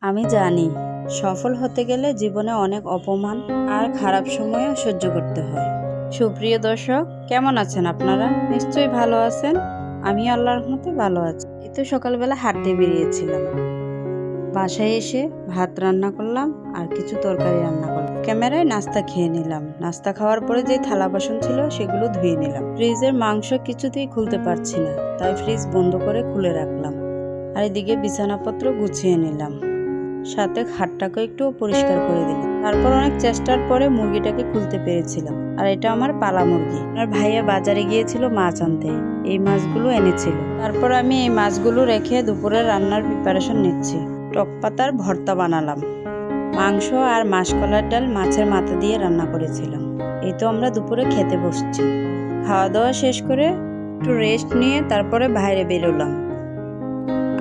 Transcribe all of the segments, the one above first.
আমি জানি সফল হতে গেলে জীবনে অনেক অপমান আর খারাপ সময়ও সহ্য করতে হয়। সুপ্রিয় দর্শক, কেমন আছেন আপনারা? নিশ্চয়ই ভালো আছেন। আমি আল্লাহর রহমতে ভালো আছি। এই তো সকালবেলা হাঁটতে বেরিয়েছিলাম। বাসায় এসে ভাত রান্না করলাম আর কিছু তরকারি রান্না করলাম। ক্যামেরায় নাস্তা খেয়ে নিলাম। নাস্তা খাওয়ার পরে যে থালা বাসন ছিল সেগুলো ধুয়ে নিলাম। ফ্রিজের মাংস কিছুতেই খুলতে পারছি না, তাই ফ্রিজ বন্ধ করে খুলে রাখলাম। আর এদিকে বিছানাপত্র গুছিয়ে নিলাম, সাথে খাটটাকে একটু পরিষ্কার করে দিলাম। তারপর অনেক চেষ্টার পরে মুরগিটাকে খুলতে পেরেছিলাম। আর এটা আমার পালা মুরগি। আর ভাইয়া বাজারে গিয়েছিল মাছ আনতে, এই মাছগুলো এনেছিল। তারপর আমি এই মাছগুলো রেখে দুপুরে রান্নার প্রিপারেশন নিচ্ছি। টক পাতার ভর্তা বানালাম, মাংস আর মাসকলার ডাল মাছের মাথা দিয়ে রান্না করেছিলাম। এই তো আমরা দুপুরে খেতে বসছি। খাওয়া দাওয়া শেষ করে একটু রেস্ট নিয়ে তারপরে বাইরে বেরোলাম।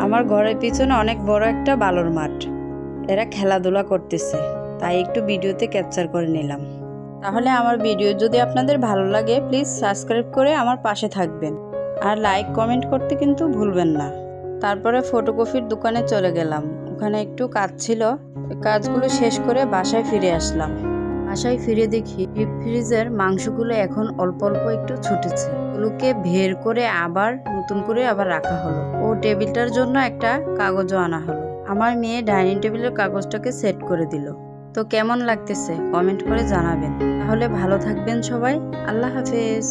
আমার ঘরের পিছনে অনেক বড় একটা বালুর মাঠ, এরা খেলাধুলা করতেছে, তাই একটু ভিডিওতে ক্যাপচার করে নিলাম। তাহলে আমার ভিডিও যদি আপনাদের ভালো লাগে প্লিজ সাবস্ক্রাইব করে আমার পাশে থাকবেন আর লাইক কমেন্ট করতে কিন্তু ভুলবেন না। তারপরে ফটোকপির দোকানে চলে গেলাম, ওখানে একটু কাজ ছিল, কাজগুলো শেষ করে বাসায় ফিরে আসলাম। বাসায় ফিরে দেখি ডিপ ফ্রিজের মাংসগুলো এখন অল্প অল্প একটু ছুটেছে। ওগুলোকে বের করে আবার নতুন করে রাখা হলো। ও টেবিলটার জন্য একটা কাগজও আনা হলো। আমার মেয়ে ডাইনিং টেবিলের কাগজটাকে সেট করে দিল। তো কেমন লাগতেছে কমেন্ট করে জানাবেন। তাহলে ভালো থাকবেন সবাই। আল্লাহ হাফেজ।